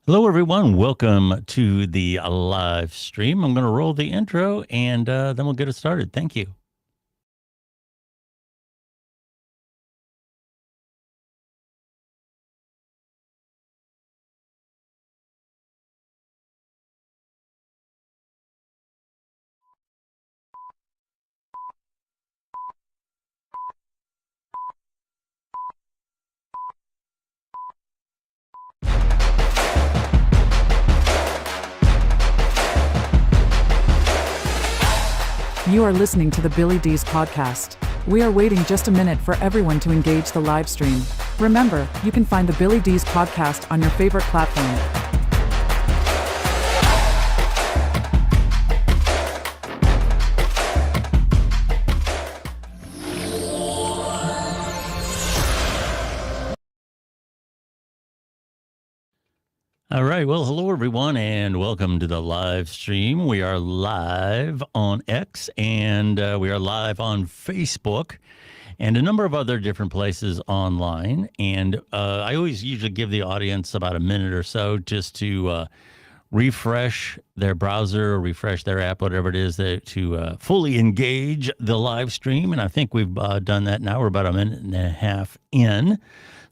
Hello, everyone. Welcome to the live stream. I'm going to roll the intro and then we'll get it started. Thank you. You are listening to the Billy Dees Podcast. We are waiting just a minute for everyone to engage the live stream. Remember, you can find the Billy Dees Podcast on your favorite platform. All right. Well, hello, everyone, and welcome to the live stream. We are live on X and we are live on Facebook and a number of other different places online. And I always usually give the audience about a minute or so just to refresh their browser, or refresh their app, whatever it is, to fully engage the live stream. And I think we've done that now. We're about a minute and a half in.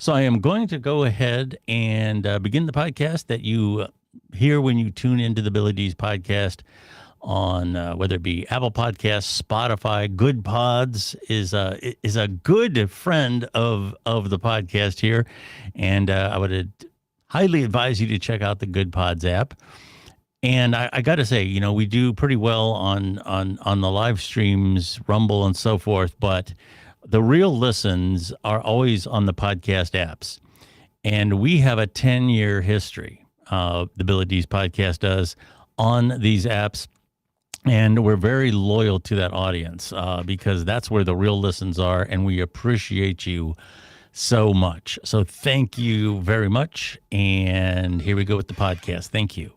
So I am going to go ahead and begin the podcast that you hear when you tune into the Billy Dees Podcast on whether it be Apple Podcasts, Spotify. Good Pods is a good friend of the podcast here, and I would highly advise you to check out the Good Pods app. And I got to say, you know, we do pretty well on the live streams, Rumble, and so forth, but the real listens are always on the podcast apps. And we have a 10-year history, the Billy Dees Podcast does, on these apps. And we're very loyal to that audience because that's where the real listens are. And we appreciate you so much. So thank you very much. And here we go with the podcast. Thank you.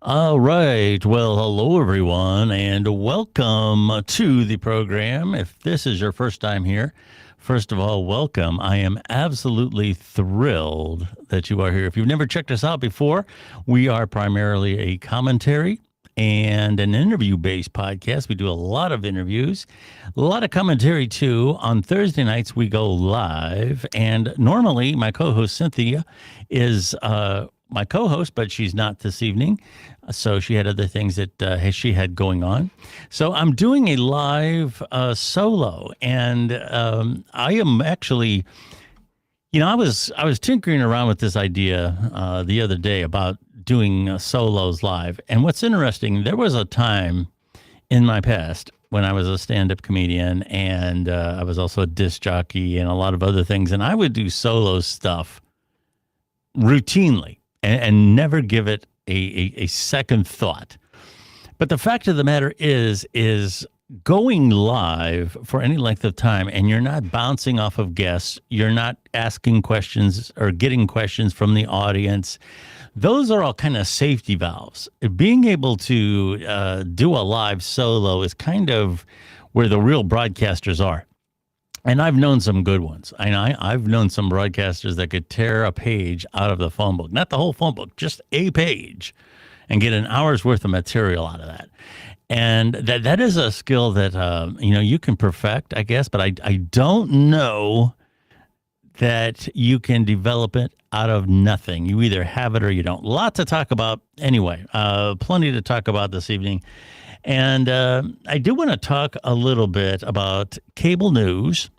All right. Well, hello, everyone, and welcome to the program. If this is your first time here, first of all, welcome. I am absolutely thrilled that you are here. If you've never checked us out before, we are primarily a commentary and an interview-based podcast. We do a lot of interviews, a lot of commentary, too. On Thursday nights, we go live, and normally my co-host, Cynthia, is my co-host, but she's not this evening. So she had other things that she had going on. So I'm doing a live solo, and I am actually, you know, I was tinkering around with this idea the other day about doing solos live. And what's interesting, there was a time in my past when I was a stand-up comedian, and I was also a disc jockey and a lot of other things, and I would do solo stuff routinely and never give it a second thought. But the fact of the matter is going live for any length of time, and you're not bouncing off of guests, you're not asking questions or getting questions from the audience. Those are all kind of safety valves. Being able to do a live solo is kind of where the real broadcasters are. And I've known some good ones. I've known some broadcasters that could tear a page out of the phone book, not the whole phone book, just a page, and get an hour's worth of material out of that. And that is a skill that you can perfect, I guess. But I don't know that you can develop it out of nothing. You either have it or you don't. Lot to talk about anyway. Plenty to talk about this evening. And I do want to talk a little bit about cable news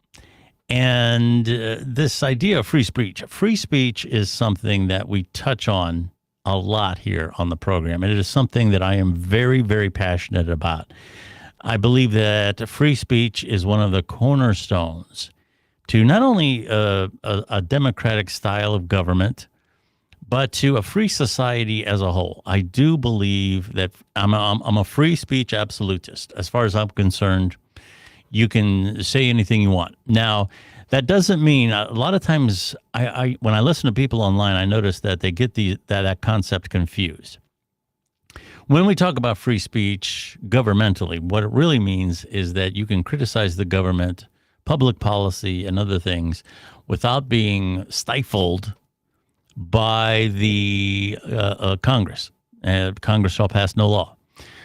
and this idea of free speech. Free speech is something that we touch on a lot here on the program. And it is something that I am very, very passionate about. I believe that free speech is one of the cornerstones to not only a democratic style of government, but to a free society as a whole. I do believe that I'm a free speech absolutist. As far as I'm concerned, you can say anything you want. Now, that doesn't mean a lot of times I when I listen to people online, I notice that they get that concept confused. When we talk about free speech governmentally, what it really means is that you can criticize the government, public policy, and other things without being stifled by the Congress. Congress shall pass no law.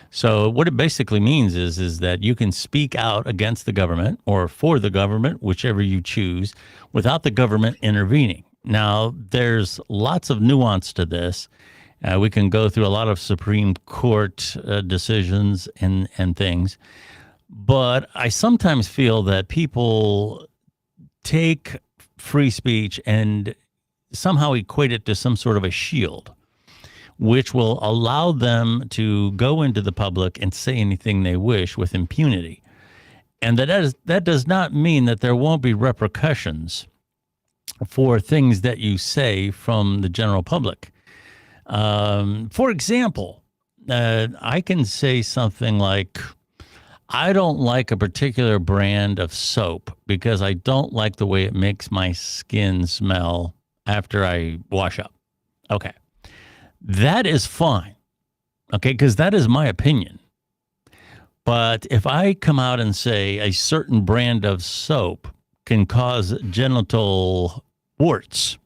So what it basically means is that you can speak out against the government or for the government, whichever you choose, without the government intervening. Now, there's lots of nuance to this. We can go through a lot of Supreme Court decisions and things. But I sometimes feel that people take free speech and somehow equate it to some sort of a shield, which will allow them to go into the public and say anything they wish with impunity. And that does not mean that there won't be repercussions for things that you say from the general public. For example, I can say something like, I don't like a particular brand of soap because I don't like the way it makes my skin smell after I wash up. Okay. That is fine. Okay. Because that is my opinion. But if I come out and say a certain brand of soap can cause genital warts,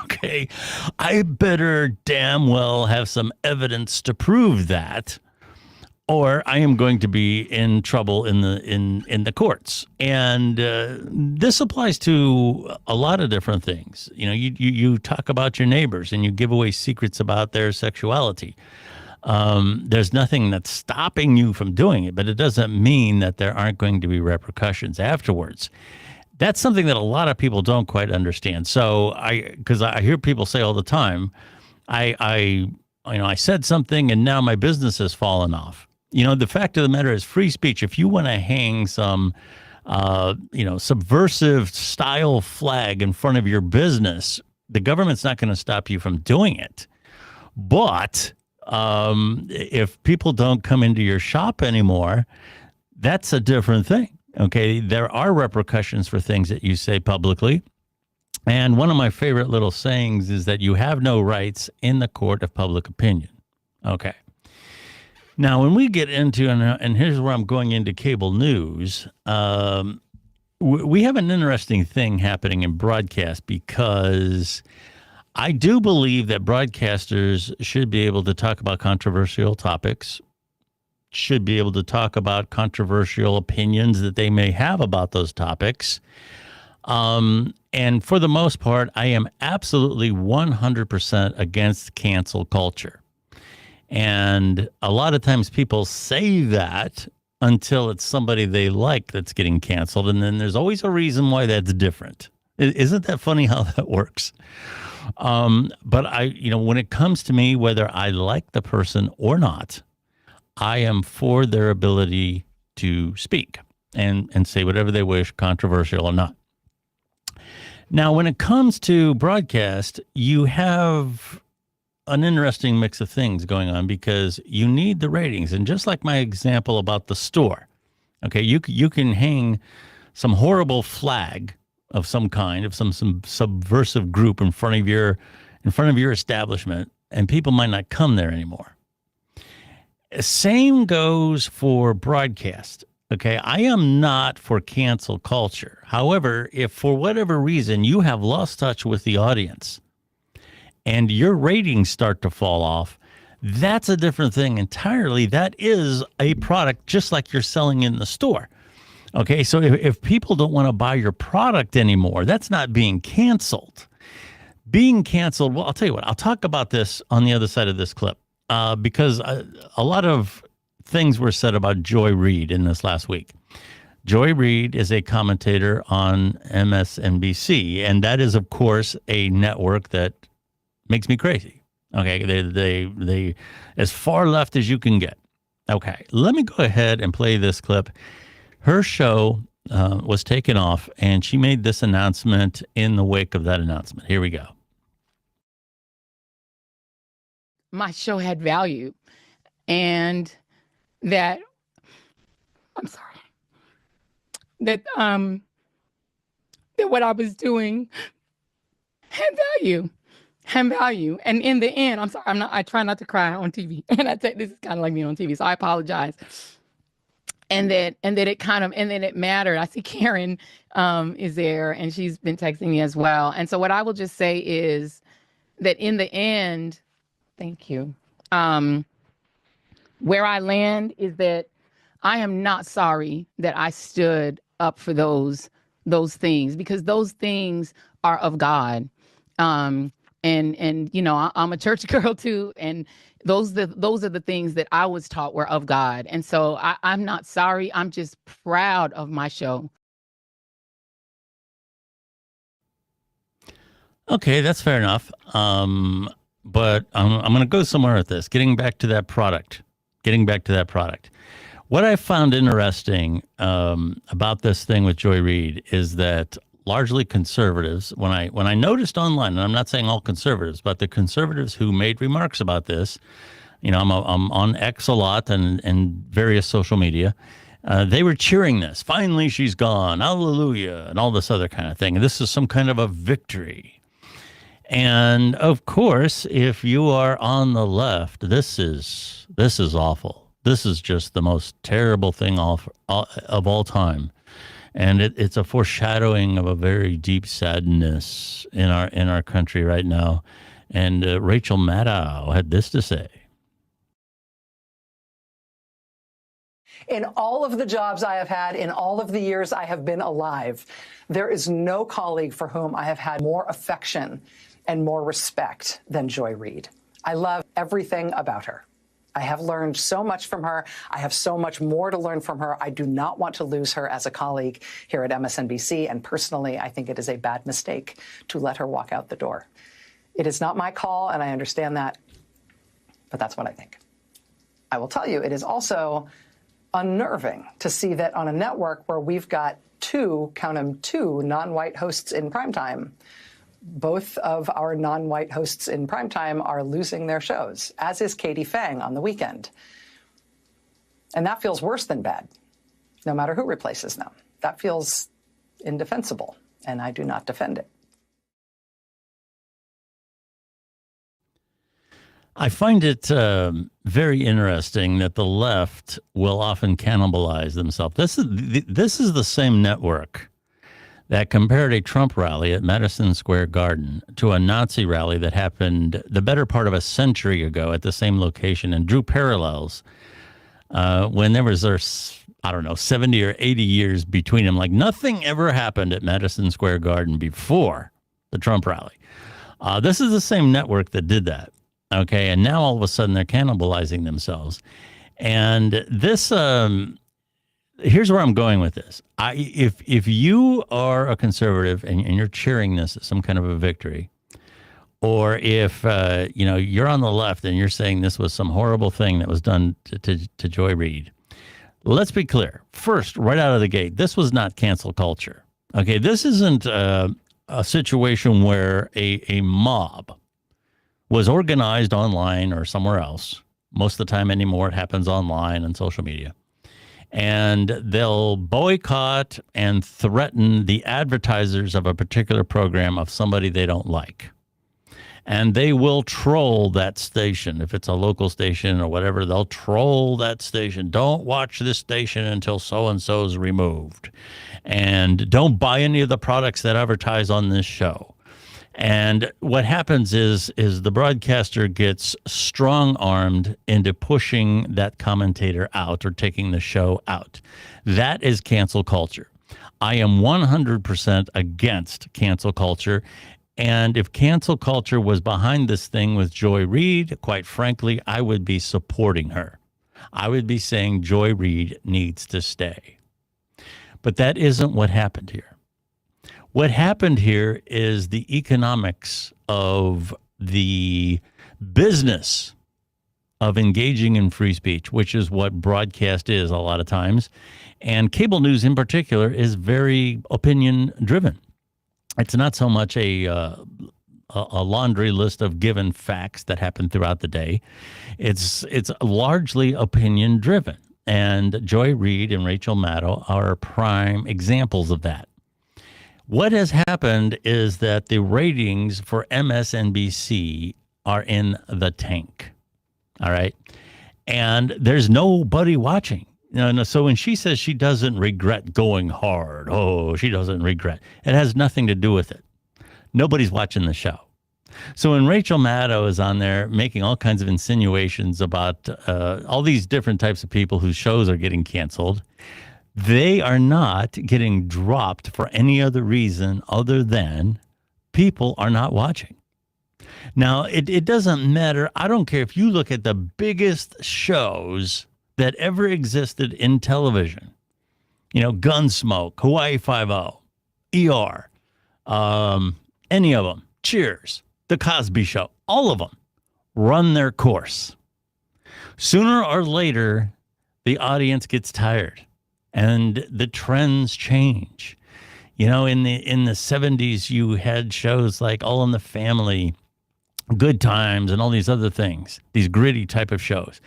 okay, I better damn well have some evidence to prove that, or I am going to be in trouble in the courts. And this applies to a lot of different things. You know, you talk about your neighbors and you give away secrets about their sexuality. There's nothing that's stopping you from doing it, but it doesn't mean that there aren't going to be repercussions afterwards. That's something that a lot of people don't quite understand. So because I hear people say all the time, I said something and now my business has fallen off. You know, the fact of the matter is free speech. If you want to hang some, subversive style flag in front of your business, the government's not going to stop you from doing it. But if people don't come into your shop anymore, that's a different thing. Okay, there are repercussions for things that you say publicly. And one of my favorite little sayings is that you have no rights in the court of public opinion. Okay. Now, when we get into, and here's where I'm going into cable news, we have an interesting thing happening in broadcast because I do believe that broadcasters should be able to talk about controversial topics, should be able to talk about controversial opinions that they may have about those topics. And for the most part, I am absolutely 100% against cancel culture. And a lot of times people say that until it's somebody they like that's getting canceled. And then there's always a reason why that's different. Isn't that funny how that works? But when it comes to me, whether I like the person or not, I am for their ability to speak and say whatever they wish, controversial or not. Now, when it comes to broadcast, you have an interesting mix of things going on because you need the ratings. And just like my example about the store, okay, you can hang some horrible flag of some kind, of some subversive group in front of your establishment, and people might not come there anymore. Same goes for broadcast. Okay, I am not for cancel culture. However, if for whatever reason you have lost touch with the audience and your ratings start to fall off, that's a different thing entirely. That is a product just like you're selling in the store. Okay, so if people don't want to buy your product anymore, that's not being canceled. Being canceled, well, I'll tell you what, I'll talk about this on the other side of this clip because a lot of things were said about Joy Reid in this last week. Joy Reid is a commentator on MSNBC, and that is, of course, a network that makes me crazy. Okay, they as far left as you can get. Okay, let me go ahead and play this clip. Her show was taken off, and she made this announcement in the wake of that announcement. Here we go. My show had value, and that that what I was doing had value. And in the end, I try not to cry on TV. And this is kind of like me on TV, so I apologize. And then it mattered. I see Karen is there, and she's been texting me as well. And so what I will just say is that in the end, thank you. Where I land is that I am not sorry that I stood up for those things, because those things are of God. And you know, I'm a church girl too, and those are the things that I was taught were of God. And so I'm not sorry. I'm just proud of my show. Okay, that's fair enough. But I'm going to go somewhere with this. Getting back to that product. What I found interesting about this thing with Joy Reid is that largely conservatives, when I noticed online, and I'm not saying all conservatives, but the conservatives who made remarks about this, you know, I'm on X a lot and various social media. They were cheering this. Finally, she's gone. Hallelujah, and all this other kind of thing. And this is some kind of a victory. And of course, if you are on the left, this is awful. This is just the most terrible thing of all time, and it's a foreshadowing of a very deep sadness in our country right now. And Rachel Maddow had this to say. In all of the jobs I have had, in all of the years I have been alive, there is no colleague for whom I have had more affection and more respect than Joy Reid. I love everything about her. I have learned so much from her. I have so much more to learn from her. I do not want to lose her as a colleague here at MSNBC. And personally, I think it is a bad mistake to let her walk out the door. It is not my call, and I understand that, but that's what I think. I will tell you, it is also unnerving to see that on a network where we've got two non-white hosts in primetime, both of our non-white hosts in primetime are losing their shows, as is Katie Fang on the weekend. And that feels worse than bad, no matter who replaces them. That feels indefensible, and I do not defend it. I find it very interesting that the left will often cannibalize themselves. This is the same network that compared a Trump rally at Madison Square Garden to a Nazi rally that happened the better part of a century ago at the same location, and drew parallels when there was, 70 or 80 years between them. Like nothing ever happened at Madison Square Garden before the Trump rally. This is the same network that did that. Okay, and now all of a sudden they're cannibalizing themselves. And this... here's where I'm going with this. If you are a conservative and you're cheering this as some kind of a victory, or if you're on the left and you're saying this was some horrible thing that was done to Joy Reid, let's be clear. First, right out of the gate, this was not cancel culture. Okay, this isn't a situation where a mob was organized online or somewhere else. Most of the time anymore, it happens online and social media. And they'll boycott and threaten the advertisers of a particular program of somebody they don't like. And they will troll that station. If it's a local station or whatever, they'll troll that station. Don't watch this station until so-and-so is removed. And don't buy any of the products that advertise on this show. And what happens is the broadcaster gets strong-armed into pushing that commentator out or taking the show out. That is cancel culture. I am 100% against cancel culture. And if cancel culture was behind this thing with Joy Reid, quite frankly, I would be supporting her. I would be saying Joy Reid needs to stay. But that isn't what happened here. What happened here is the economics of the business of engaging in free speech, which is what broadcast is a lot of times. And cable news in particular is very opinion driven. It's not so much a laundry list of given facts that happen throughout the day. It's largely opinion driven. And Joy Reid and Rachel Maddow are prime examples of that. What has happened is that the ratings for MSNBC are in the tank. All right. And there's nobody watching. So when she says she doesn't regret going hard, she doesn't regret. It has nothing to do with it. Nobody's watching the show. So when Rachel Maddow is on there making all kinds of insinuations about all these different types of people whose shows are getting canceled, they are not getting dropped for any other reason other than people are not watching. Now, it doesn't matter. I don't care if you look at the biggest shows that ever existed in television. You know, Gunsmoke, Hawaii Five-0, ER, any of them, Cheers, The Cosby Show, all of them run their course. Sooner or later, the audience gets tired and the trends change. You know, in the 70s, you had shows like All in the Family, Good Times, and all these other things, these gritty type of shows.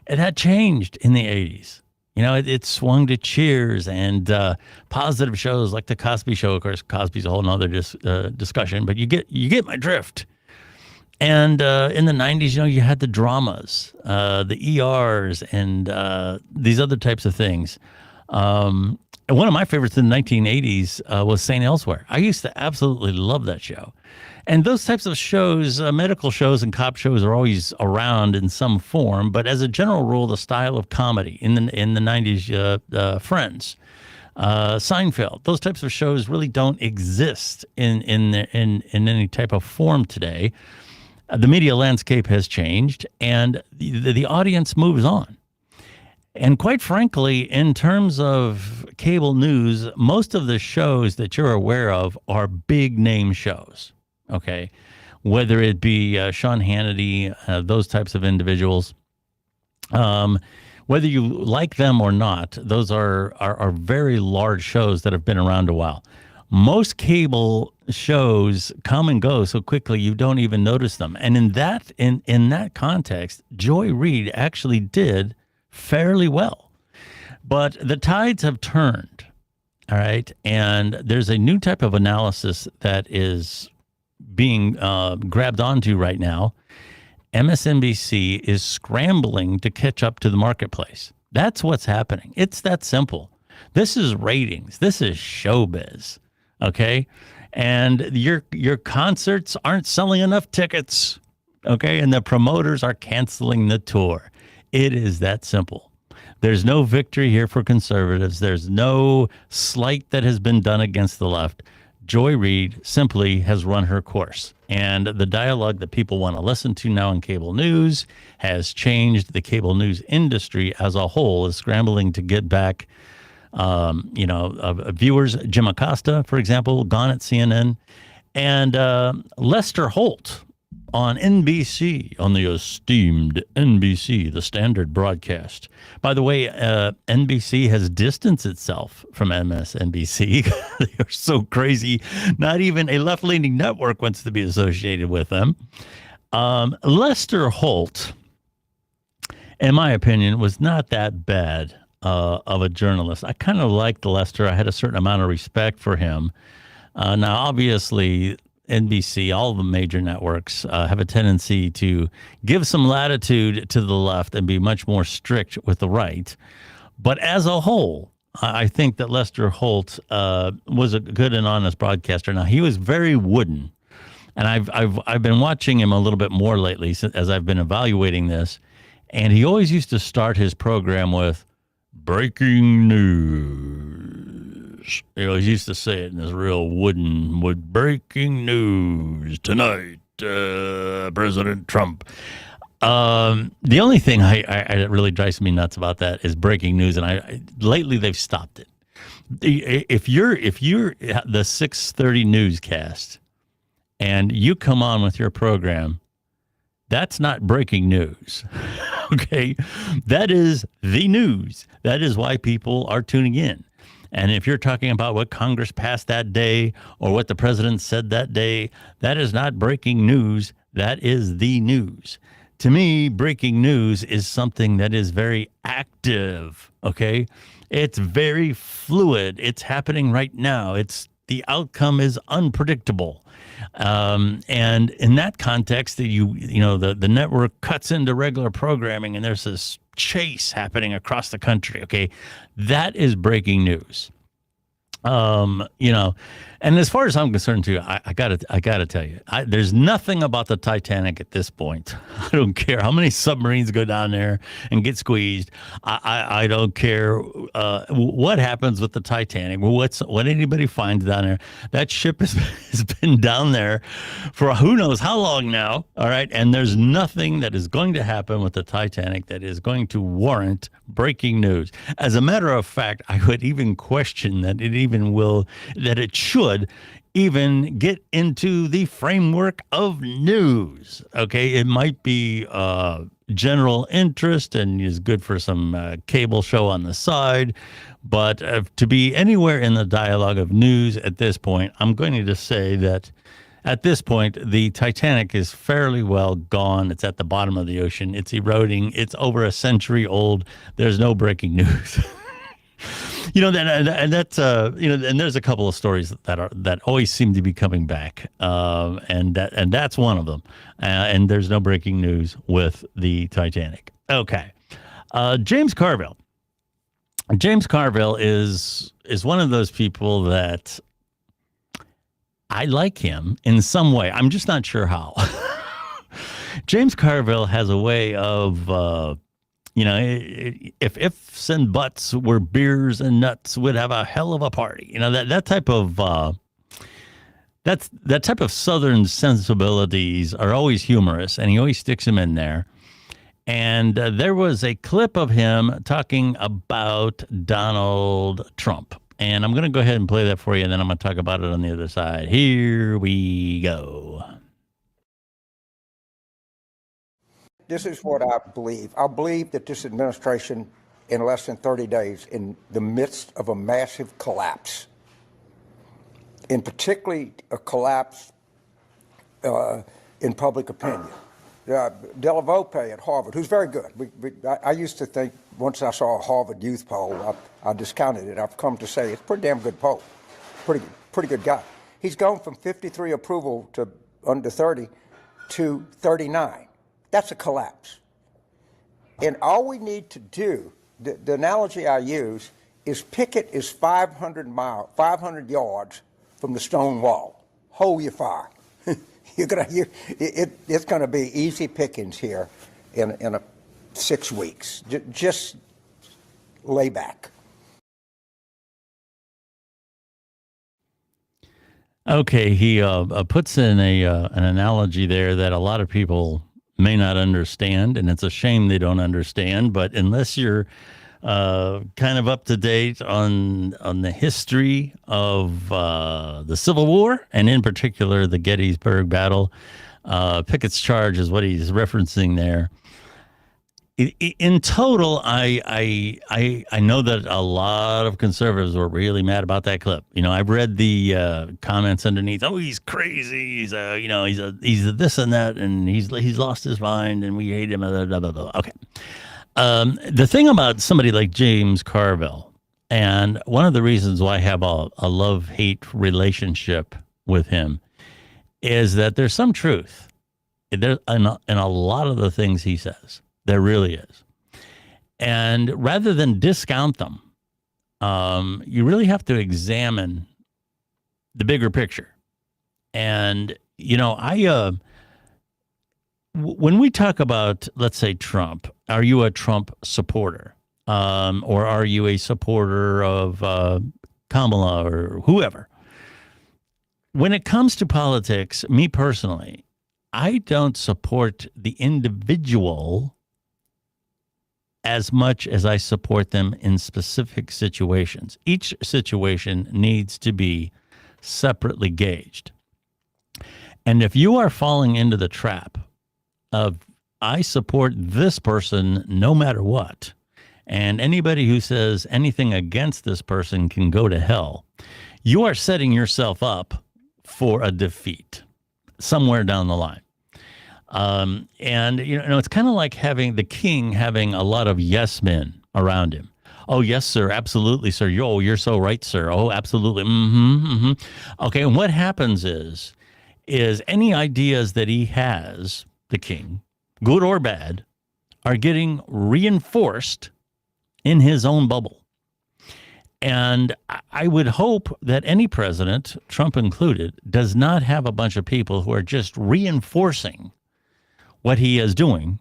It had changed in the 80s. You know, it swung to Cheers and positive shows like The Cosby Show. Of course, Cosby's a whole nother discussion, but you get my drift. And in the 90s, you know, you had the dramas, the ERs, and these other types of things. And one of my favorites in the 1980s was St. Elsewhere. I used to absolutely love that show. And those types of shows, medical shows and cop shows, are always around in some form. But as a general rule, the style of comedy in the 90s, Friends, Seinfeld, those types of shows really don't exist in any type of form today. The media landscape has changed, and the audience moves on. And quite frankly, in terms of cable news, most of the shows that you're aware of are big name shows. Okay, whether it be Sean Hannity, those types of individuals, whether you like them or not, those are very large shows that have been around a while. Most cable shows come and go so quickly you don't even notice them. And in that context, Joy Reid actually did fairly well. But the tides have turned, all right? And there's a new type of analysis that is being grabbed onto right now. MSNBC is scrambling to catch up to the marketplace. That's what's happening. It's that simple. This is ratings. This is showbiz, okay? And your concerts aren't selling enough tickets, okay? And the promoters are canceling the tour. It is that simple. There's no victory here for conservatives. There's no slight that has been done against the left. Joy Reid simply has run her course. And the dialogue that people want to listen to now in cable news has changed. The cable news industry as a whole is scrambling to get back, viewers. Jim Acosta, for example, gone at CNN. And Lester Holt on NBC, on the esteemed NBC, the standard broadcast. By the way, NBC has distanced itself from MSNBC. They are so crazy. Not even a left-leaning network wants to be associated with them. Lester Holt, in my opinion, was not that bad of a journalist. I kind of liked Lester. I had a certain amount of respect for him. Now, obviously, NBC, all of the major networks have a tendency to give some latitude to the left and be much more strict with the right. But as a whole, I think that Lester Holt was a good and honest broadcaster. Now, he was very wooden, and I've been watching him a little bit more lately as I've been evaluating this. And he always used to start his program with breaking news. He always used to say it in this real wooden, with breaking news tonight, President Trump. The only thing I really drives me nuts about that is breaking news, and lately they've stopped it. If you're the 6:30 newscast and you come on with your program, that's not breaking news. Okay, that is the news. That is why people are tuning in. And if you're talking about what Congress passed that day or what the president said that day, that is not breaking news. That is the news. To me, breaking news is something that is very active, okay? It's very fluid. It's happening right now. The outcome is unpredictable. And in that context, the network cuts into regular programming and there's this chase happening across the country, okay? That is breaking news. And as far as I'm concerned, too, I gotta tell you, there's nothing about the Titanic at this point. I don't care how many submarines go down there and get squeezed. I don't care what happens with the Titanic. What anybody finds down there. That ship has been down there for who knows how long now. All right, and there's nothing that is going to happen with the Titanic that is going to warrant breaking news. As a matter of fact, I would even question that it should even get into the framework of news. Okay, it might be general interest and is good for some cable show on the side, but to be anywhere in the dialogue of news at this point, I'm going to just say that at this point, the Titanic is fairly well gone. It's at the bottom of the ocean. It's eroding. It's over a century old. There's no breaking news. And there's a couple of stories that always seem to be coming back, and that's one of them. And there's no breaking news with the Titanic. Okay, James Carville. James Carville is one of those people that I like him in some way. I'm just not sure how. James Carville has a way of. If ifs and buts were beers and nuts, would have a hell of a party. That type of that type of Southern sensibilities are always humorous, and he always sticks them in there. And there was a clip of him talking about Donald Trump, and I'm going to go ahead and play that for you, and then I'm going to talk about it on the other side. Here we go. This is what I believe. I believe that this administration, in less than 30 days, in the midst of a massive collapse, and particularly a collapse in public opinion. Della Volpe at Harvard, who's very good. I used to think, once I saw a Harvard youth poll, I discounted it. I've come to say it's a pretty damn good poll. Pretty good guy. He's gone from 53 approval to under 30 to 39. That's a collapse. And all we need to do, the analogy I use, is Pickett is 500 yards from the stone wall. Hold your fire. It's going to be easy pickings here in 6 weeks. Just lay back. Okay, he puts in an analogy there that a lot of people may not understand, and it's a shame they don't understand. But unless you're kind of up to date on the history of the Civil War, and in particular the Gettysburg Battle, Pickett's charge is what he's referencing there. In total, I know that a lot of conservatives were really mad about that clip. I've read the comments underneath. Oh, he's crazy. He's a this and that, and he's lost his mind, and we hate him. Blah, blah, blah, blah. Okay. The thing about somebody like James Carville, and one of the reasons why I have a love-hate relationship with him, is that there's some truth in a lot of the things he says. There really is. And rather than discount them, you really have to examine the bigger picture. And, when we talk about, let's say, Trump, are you a Trump supporter? Or are you a supporter of Kamala or whoever? When it comes to politics, me personally, I don't support the individual as much as I support them in specific situations. Each situation needs to be separately gauged. And if you are falling into the trap of, I support this person no matter what, and anybody who says anything against this person can go to hell, you are setting yourself up for a defeat somewhere down the line. And it's kind of like having the king having a lot of yes men around him. Oh, yes, sir. Absolutely, sir. You're so right, sir. Oh, absolutely. Okay. And what happens is any ideas that he has, the king, good or bad, are getting reinforced in his own bubble. And I would hope that any president, Trump included, does not have a bunch of people who are just reinforcing what he is doing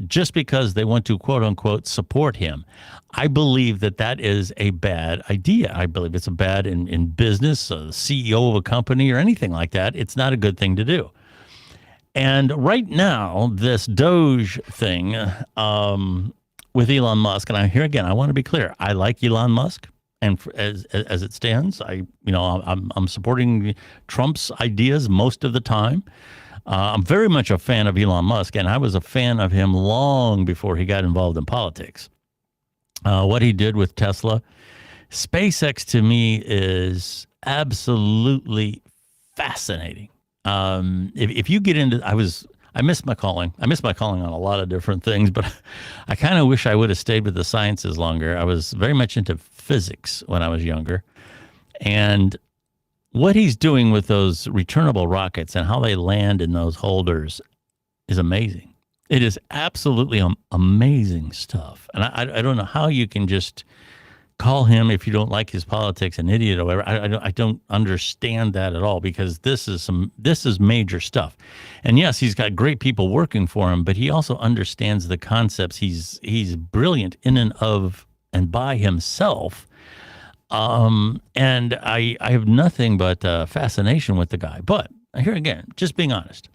just because they want to, quote unquote, support him. I believe that that is a bad idea. I believe it's a bad in business, a CEO of a company or anything like that. It's not a good thing to do. And right now, this Doge thing with Elon Musk, and here again, I want to be clear. I like Elon Musk. And as it stands, I'm supporting Trump's ideas most of the time. I'm very much a fan of Elon Musk, and I was a fan of him long before he got involved in politics. What he did with Tesla, SpaceX to me is absolutely fascinating. If you get into, I missed my calling. I missed my calling on a lot of different things, but I kind of wish I would have stayed with the sciences longer. I was very much into physics when I was younger. And what he's doing with those returnable rockets and how they land in those holders is amazing. It is absolutely amazing stuff. And I don't know how you can just call him, if you don't like his politics, an idiot or whatever. I don't understand that at all, because this is major stuff. And yes, he's got great people working for him, but he also understands the concepts. He's brilliant in and of and by himself. And I have nothing but fascination with the guy. But here again, just being honest,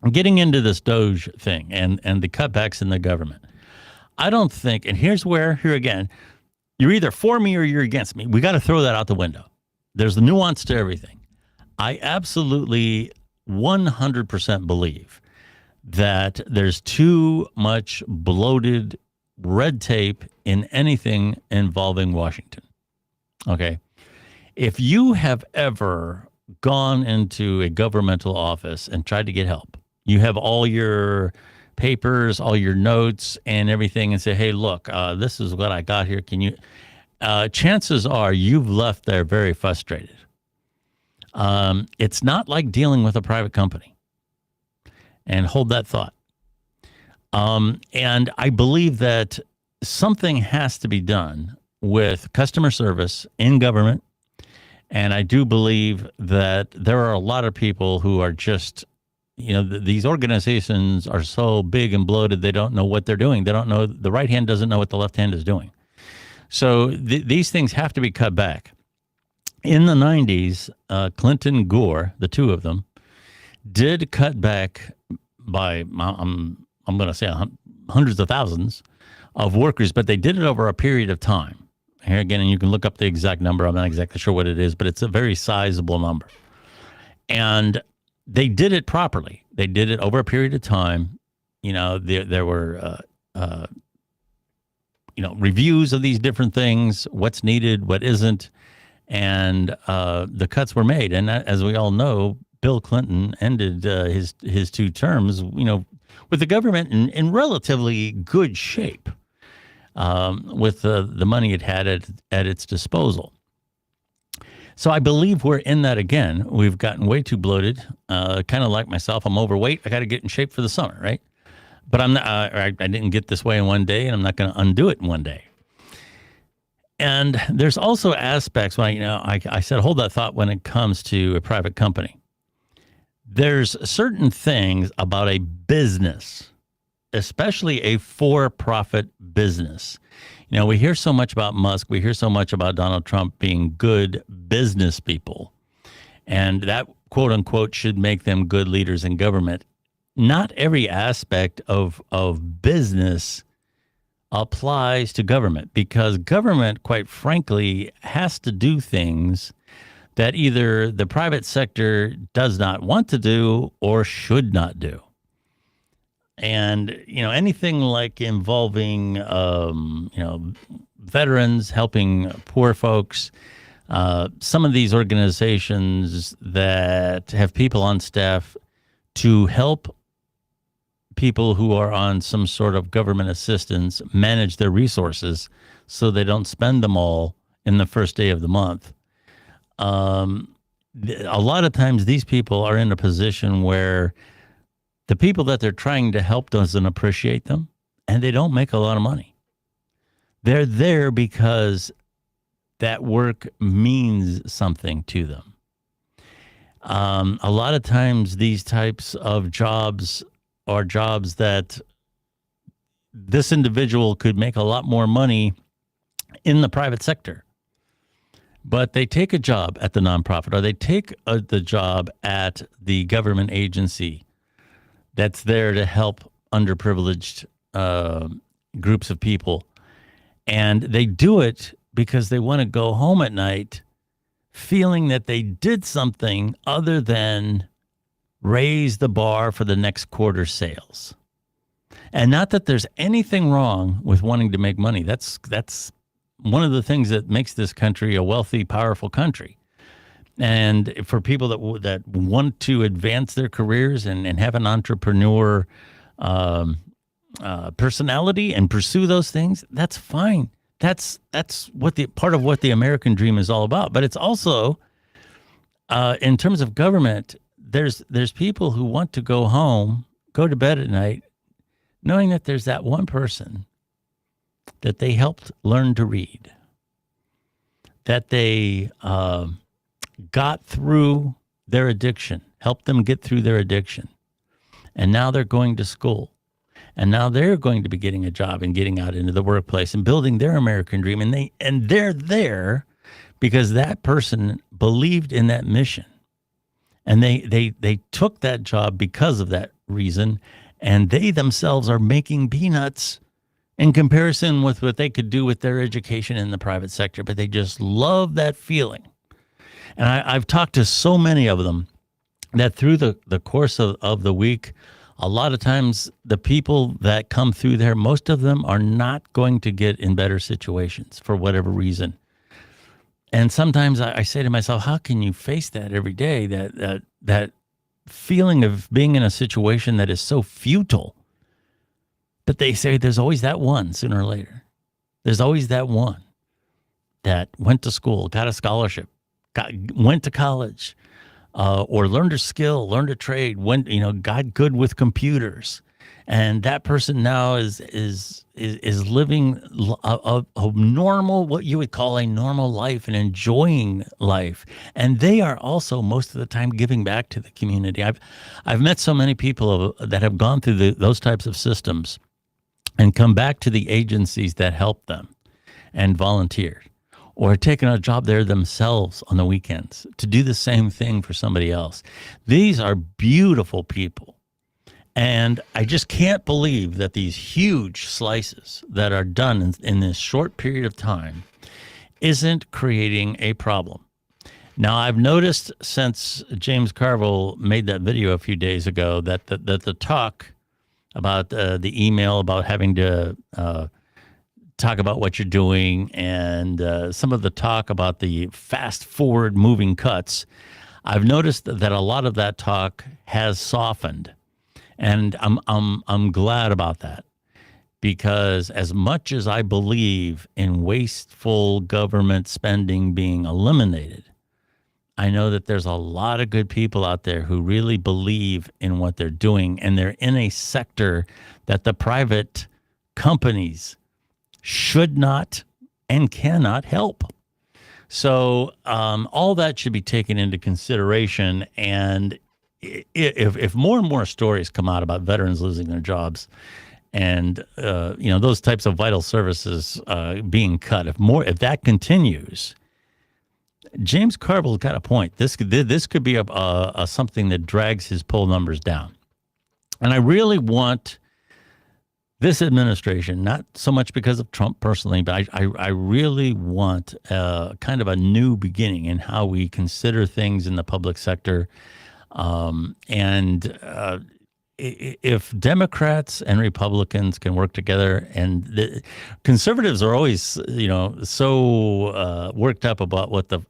I'm getting into this Doge thing and the cutbacks in the government. I don't think, and here again, you're either for me or you're against me. We got to throw that out the window. There's a nuance to everything. I absolutely 100% believe that there's too much bloated red tape in anything involving Washington. Okay. If you have ever gone into a governmental office and tried to get help, you have all your papers, all your notes and everything, and say, hey, look, this is what I got here. Can you, chances are you've left there very frustrated. It's not like dealing with a private company. And hold that thought. And I believe that something has to be done with customer service in government. And I do believe that there are a lot of people who are just, these organizations are so big and bloated, they don't know what they're doing. They don't know, the right hand doesn't know what the left hand is doing. So these things have to be cut back. In the 90s, Clinton, Gore, the two of them, did cut back by, I'm going to say hundreds of thousands of workers, but they did it over a period of time. Here again, and you can look up the exact number. I'm not exactly sure what it is, but it's a very sizable number. And they did it properly. They did it over a period of time. There were, reviews of these different things, what's needed, what isn't, and the cuts were made. And as we all know, Bill Clinton ended his two terms, with the government in relatively good shape. With the money it had at its disposal. So I believe we're in that again. We've gotten way too bloated, kind of like myself. I'm overweight. I got to get in shape for the summer, right? But I'm not, I didn't get this way in one day, and I'm not going to undo it in one day. And there's also aspects when I said, hold that thought when it comes to a private company. There's certain things about a business, especially a for-profit business. We hear so much about Musk. We hear so much about Donald Trump being good business people. And that, quote unquote, should make them good leaders in government. Not every aspect of business applies to government, because government, quite frankly, has to do things that either the private sector does not want to do or should not do. And, anything like involving, veterans, helping poor folks, some of these organizations that have people on staff to help people who are on some sort of government assistance manage their resources so they don't spend them all in the first day of the month. A lot of times these people are in a position where the people that they're trying to help doesn't appreciate them, and they don't make a lot of money. They're there because that work means something to them. A lot of times these types of jobs are jobs that this individual could make a lot more money in the private sector. But they take a job at the nonprofit, or they take the job at the government agency that's there to help underprivileged groups of people. And they do it because they want to go home at night feeling that they did something other than raise the bar for the next quarter's sales. And not that there's anything wrong with wanting to make money. That's one of the things that makes this country a wealthy, powerful country. And for people that want to advance their careers and have an entrepreneur personality and pursue those things, that's fine. That's what part of what the American dream is all about. But it's also, in terms of government, there's people who want to go home, go to bed at night, knowing that there's that one person that they helped learn to read, that they got through their addiction, helped them get through their addiction. And now they're going to school. And now they're going to be getting a job and getting out into the workplace and building their American dream. And they're there because that person believed in that mission. And they took that job because of that reason. And they themselves are making peanuts in comparison with what they could do with their education in the private sector. But they just love that feeling. And I've talked to so many of them that through the course of the week, a lot of times the people that come through there, most of them are not going to get in better situations for whatever reason. And sometimes I say to myself, how can you face that every day, that feeling of being in a situation that is so futile? But they say there's always that one sooner or later. There's always that one that went to school, got a scholarship, went to college, or learned a skill, learned a trade, got good with computers. And that person now is living a normal, what you would call a normal life, and enjoying life. And they are also most of the time giving back to the community. I've met so many people that have gone through those types of systems and come back to the agencies that help them and volunteered, or taking a job there themselves on the weekends to do the same thing for somebody else. These are beautiful people. And I just can't believe that these huge slices that are done in this short period of time isn't creating a problem. Now, I've noticed since James Carville made that video a few days ago that the talk about the email about having to talk about what you're doing, and some of the talk about the fast forward moving cuts, I've noticed that a lot of that talk has softened, and I'm glad about that, because as much as I believe in wasteful government spending being eliminated, I know that there's a lot of good people out there who really believe in what they're doing, and they're in a sector that the private companies should not and cannot help. So all that should be taken into consideration. And if more and more stories come out about veterans losing their jobs and those types of vital services being cut, if that continues, James Carville's got a point. This could be a something that drags his poll numbers down. And I really want this administration, not so much because of Trump personally, but I really want kind of a new beginning in how we consider things in the public sector. If Democrats and Republicans can work together, and the conservatives are always, so worked up about what the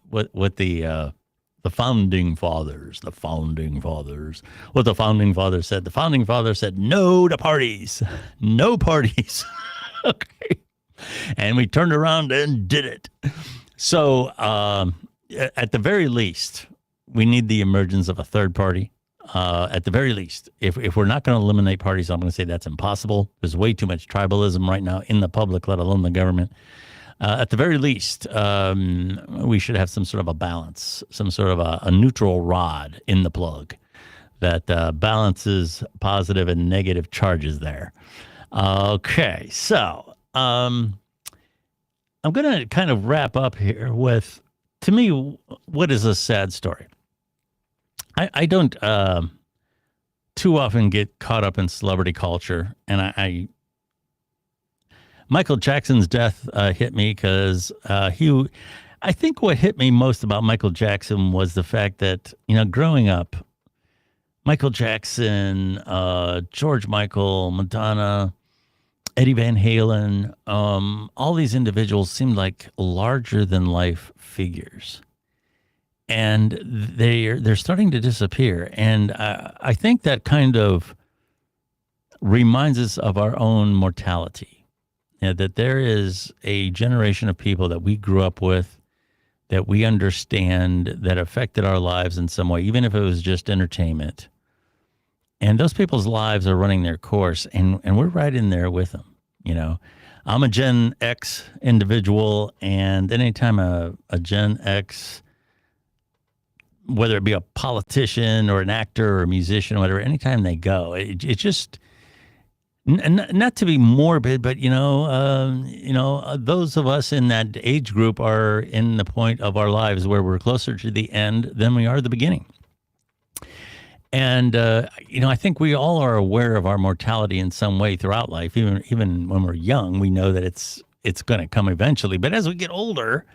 founding fathers, what the founding fathers said. The founding fathers said no to parties, no parties. Okay. And we turned around and did it. So at the very least, we need the emergence of a third party. At the very least, if we're not going to eliminate parties, I'm going to say that's impossible. There's way too much tribalism right now in the public, let alone the government. At the very least, we should have some sort of a balance, some sort of a neutral rod in the plug that balances positive and negative charges there. Okay, so I'm going to kind of wrap up here with, to me, what is a sad story. I don't too often get caught up in celebrity culture, and Michael Jackson's death hit me because I think what hit me most about Michael Jackson was the fact that, growing up, Michael Jackson, George Michael, Madonna, Eddie Van Halen, all these individuals seemed like larger than life figures. And they're starting to disappear. And I think that kind of reminds us of our own mortality. That there is a generation of people that we grew up with, that we understand, that affected our lives in some way, even if it was just entertainment. And those people's lives are running their course, and we're right in there with them. I'm a Gen X individual, and anytime a Gen X, whether it be a politician or an actor or a musician or whatever, anytime they go, it just... Not to be morbid, but those of us in that age group are in the point of our lives where we're closer to the end than we are the beginning. And I think we all are aware of our mortality in some way throughout life. Even when we're young, we know that it's going to come eventually. But as we get older,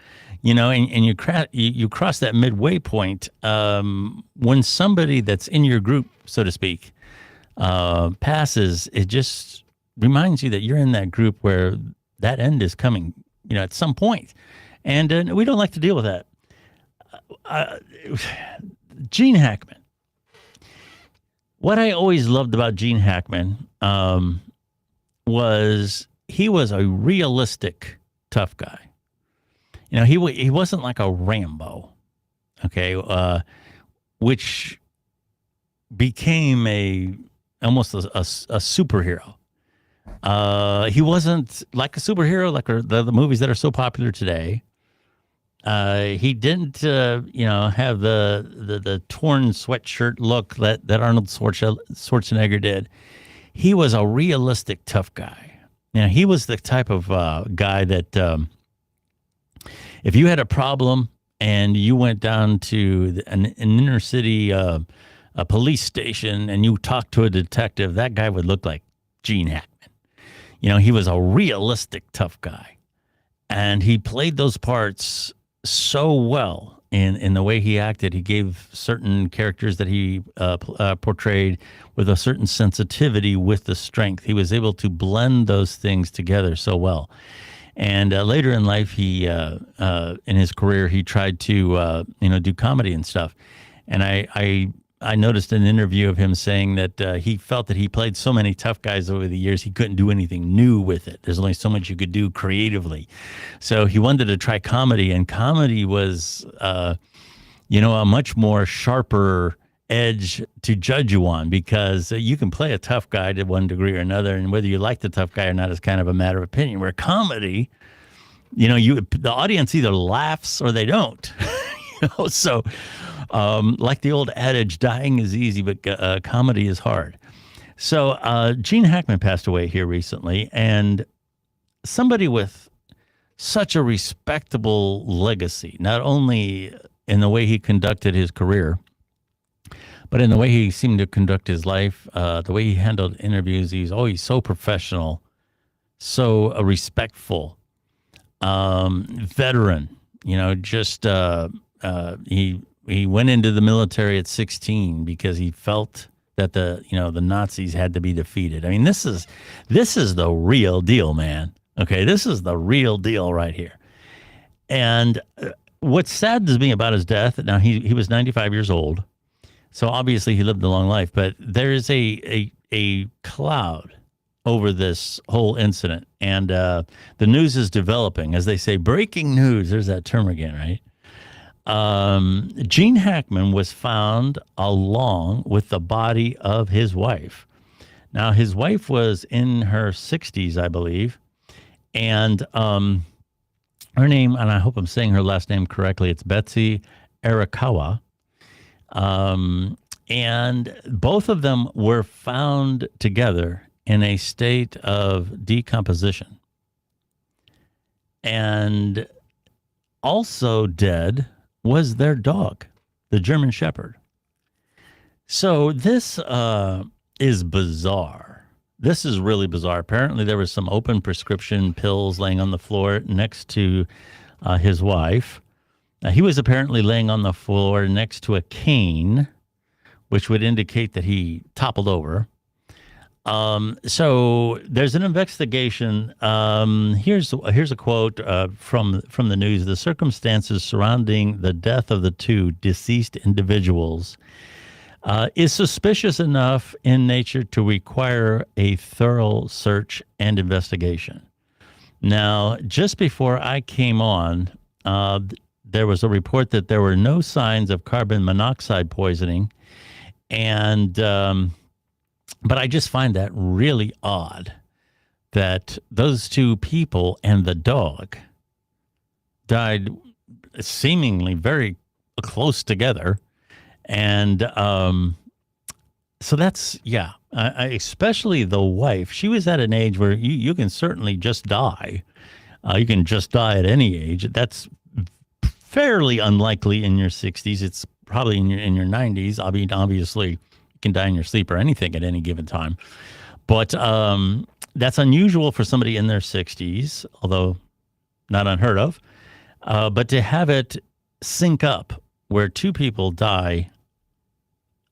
and you cross that midway point, when somebody that's in your group, so to speak, passes, it just reminds you that you're in that group where that end is coming, at some point. And we don't like to deal with that. Gene Hackman. What I always loved about Gene Hackman was he was a realistic tough guy. He wasn't like a Rambo, okay, which became almost a superhero. He wasn't like a superhero like the movies that are so popular today. He didn't, have the torn sweatshirt look that Arnold Schwarzenegger did. He was a realistic tough guy. He was the type of guy that if you had a problem and you went down to an inner city a police station and you talked to a detective, that guy would look like Gene Hackman. He was a realistic tough guy. And he played those parts so well in the way he acted. He gave certain characters that he portrayed with a certain sensitivity with the strength. He was able to blend those things together so well. And later in life, he in his career, he tried to do comedy and stuff. And I noticed an interview of him saying that he felt that he played so many tough guys over the years, he couldn't do anything new with it. There's only so much you could do creatively. So he wanted to try comedy, and comedy was, a much more sharper edge to judge you on, because you can play a tough guy to one degree or another, and whether you like the tough guy or not is kind of a matter of opinion. Where comedy, the audience either laughs or they don't. So like the old adage, dying is easy, but comedy is hard. So Gene Hackman passed away here recently, and somebody with such a respectable legacy, not only in the way he conducted his career, but in the way he seemed to conduct his life, the way he handled interviews. He's always so professional, so respectful, veteran, he went into the military at 16 because he felt that the Nazis had to be defeated. I mean, this is the real deal, man. Okay, this is the real deal right here. And what saddens me about his death, now he was 95 years old, so obviously he lived a long life, but there is a cloud over this whole incident, and the news is developing. As they say, breaking news, there's that term again, right? Gene Hackman was found along with the body of his wife. Now, his wife was in her 60s, I believe, and Her name, and I hope I'm saying her last name correctly, it's Betsy Arakawa. And both of them were found together in a state of decomposition. And also dead was their dog, the German Shepherd. So this is bizarre. This is really bizarre. Apparently there was some open prescription pills laying on the floor next to his wife. He was apparently laying on the floor next to a cane, which would indicate that he toppled over. So there's an investigation. Here's a quote from the news. The circumstances surrounding the death of the two deceased individuals is suspicious enough in nature to require a thorough search and investigation. Now, just before I came on, there was a report that there were no signs of carbon monoxide poisoning. And, but I just find that really odd that those two people and the dog died seemingly very close together. And so that's, yeah, I especially the wife. She was at an age where you can certainly just die. You can just die at any age. That's fairly unlikely in your 60s. It's probably in your 90s. I mean, obviously, you can die in your sleep or anything at any given time. But that's unusual for somebody in their 60s, although not unheard of. But to have it sync up where two people die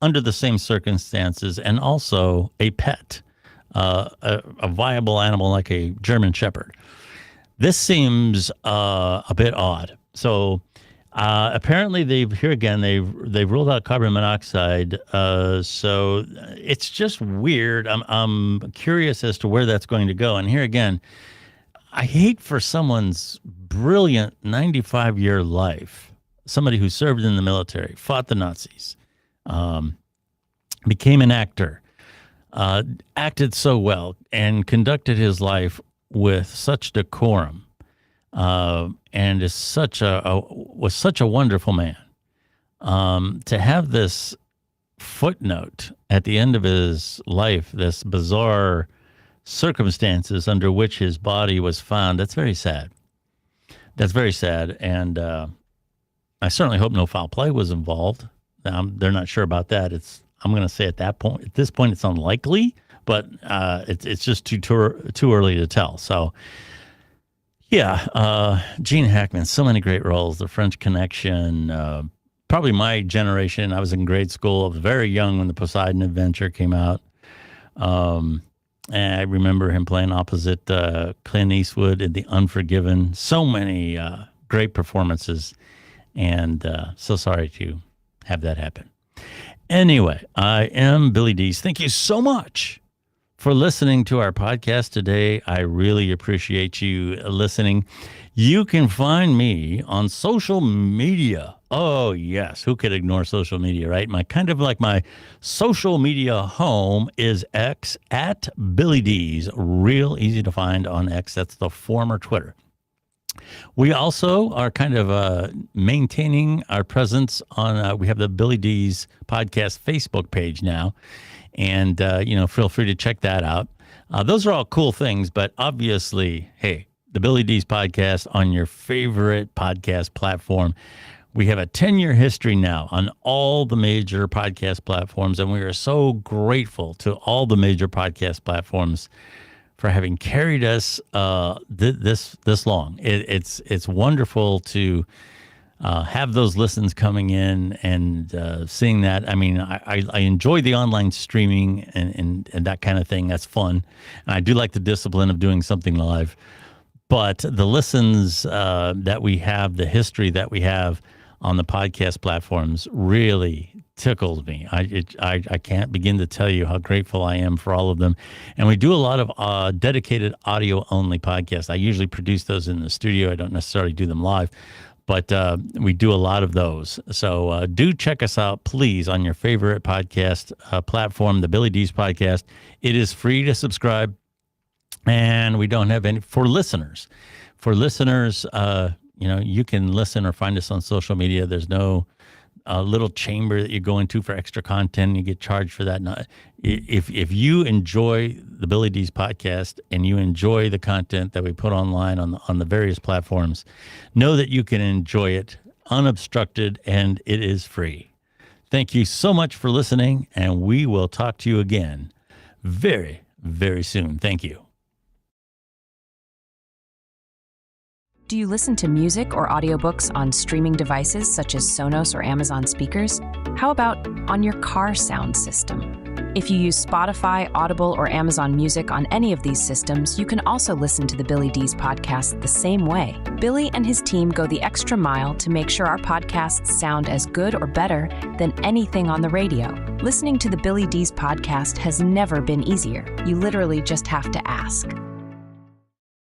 under the same circumstances, and also a pet, a viable animal like a German Shepherd. This seems a bit odd. So apparently they've ruled out carbon monoxide. So it's just weird. I'm curious as to where that's going to go. And here again, I hate for someone's brilliant 95-year life, somebody who served in the military, fought the Nazis, became an actor, acted so well, and conducted his life with such decorum, and was such a wonderful man. To have this footnote at the end of his life, this bizarre circumstances under which his body was found, that's very sad. That's very sad, and I certainly hope no foul play was involved. They're not sure about that. I'm going to say at this point, it's unlikely, but it's just too early to tell. So, yeah, Gene Hackman, so many great roles. The French Connection, probably my generation. I was in grade school. I was very young when the Poseidon Adventure came out. And I remember him playing opposite Clint Eastwood in The Unforgiven. So many great performances, and so sorry to have that happen. Anyway, I am Billy Dees. Thank you so much for listening to our podcast today. I really appreciate you listening. You can find me on social media. Oh, yes. Who could ignore social media, right? My social media home is X at Billy Dees. Real easy to find on X. That's the former Twitter. We also are kind of maintaining our presence on, we have the Billy Dees Podcast Facebook page now. And, feel free to check that out. Those are all cool things, but obviously, hey, the Billy Dees Podcast on your favorite podcast platform. We have a 10-year history now on all the major podcast platforms, and we are so grateful to all the major podcast platforms for having carried us this long. It's wonderful to have those listens coming in and seeing that. I mean, I enjoy the online streaming and that kind of thing. That's fun. And I do like the discipline of doing something live. But the listens that we have, the history that we have on the podcast platforms really tickles me. I can't begin to tell you how grateful I am for all of them. And we do a lot of dedicated audio-only podcasts. I usually produce those in the studio. I don't necessarily do them live, but we do a lot of those. So do check us out, please, on your favorite podcast platform, the Billy Dees Podcast. It is free to subscribe, and we don't have any, for listeners, for listeners, you can listen or find us on social media. There's no little chamber that you go into for extra content. You get charged for that. No, if you enjoy the Billy Dees podcast and you enjoy the content that we put online on the various platforms, know that you can enjoy it unobstructed, and it is free. Thank you so much for listening, and we will talk to you again very, very soon. Thank you. Do you listen to music or audiobooks on streaming devices such as Sonos or Amazon speakers? How about on your car sound system? If you use Spotify, Audible, or Amazon Music on any of these systems, you can also listen to the Billy Dees Podcast the same way. Billy and his team go the extra mile to make sure our podcasts sound as good or better than anything on the radio. Listening to the Billy Dees Podcast has never been easier. You literally just have to ask.